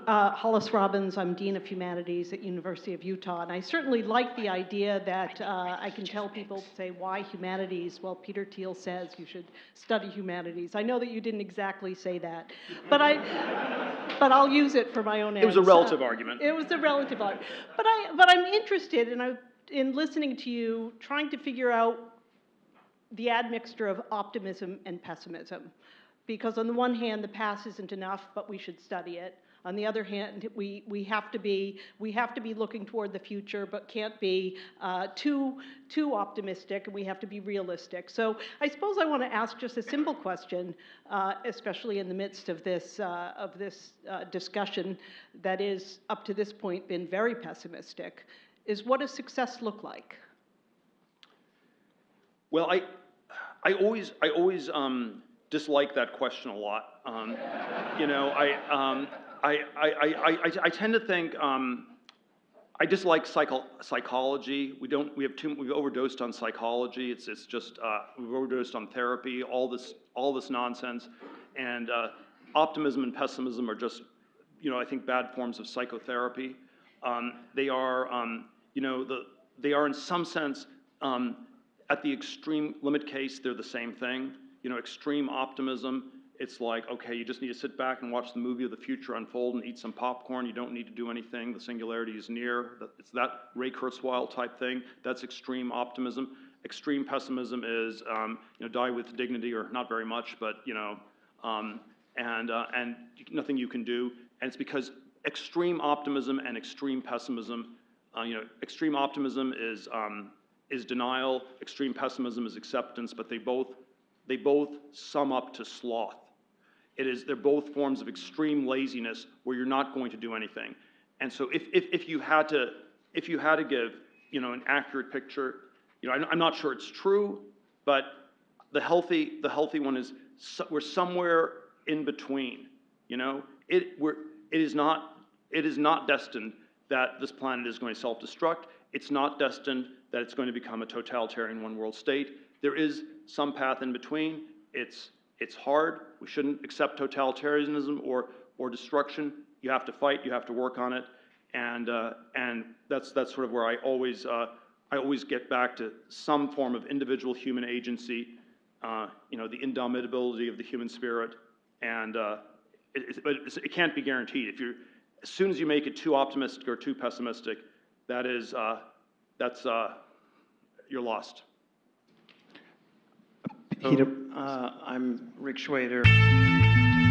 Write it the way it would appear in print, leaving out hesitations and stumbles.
Hollis Robbins. I'm Dean of Humanities at University of Utah, and I certainly like the idea that I can tell people, say, why humanities? Well, Peter Thiel says you should study humanities. I know that you didn't exactly say that, but I'll use it for my own ends. It was a relative argument. It was a relative argument. But I'm interested in listening to you, trying to figure out the admixture of optimism and pessimism. Because on the one hand, the past isn't enough, but we should study it. On the other hand, we have to be looking toward the future, but can't be too optimistic, and we have to be realistic. So I suppose I want to ask just a simple question, especially in the midst of this discussion that is up to this point been very pessimistic. Is what does success look like? Well, I always dislike that question a lot. You know, I tend to think I dislike psychology. We've overdosed on psychology. It's just we've overdosed on therapy. All this nonsense, and optimism and pessimism are just, you know, I think bad forms of psychotherapy. They are, you know, they are in some sense at the extreme limit case. They're the same thing. You know, extreme optimism, it's like, okay, you just need to sit back and watch the movie of the future unfold and eat some popcorn. You don't need to do anything. The singularity is near. It's that Ray Kurzweil type thing. That's extreme optimism. Extreme pessimism is, you know, die with dignity, or not very much, but, you know, and nothing you can do. And it's because extreme optimism and extreme pessimism, you know, extreme optimism is denial. Extreme pessimism is acceptance, but they both sum up to sloth. They're both forms of extreme laziness where you're not going to do anything. And so if you had to give, you know, an accurate picture, you know, I'm not sure it's true, but the healthy one is we're somewhere in between. You know, it is not destined that this planet is going to self-destruct. It's not destined that it's going to become a totalitarian one-world state. There is some path in between. It's hard. We shouldn't accept totalitarianism or destruction. You have to fight. You have to work on it, and that's sort of where I always get back to some form of individual human agency. You know, the indomitability of the human spirit, and but it can't be guaranteed. As soon as you make it too optimistic or too pessimistic, that's you're lost. Peter, I'm Rick Schwader.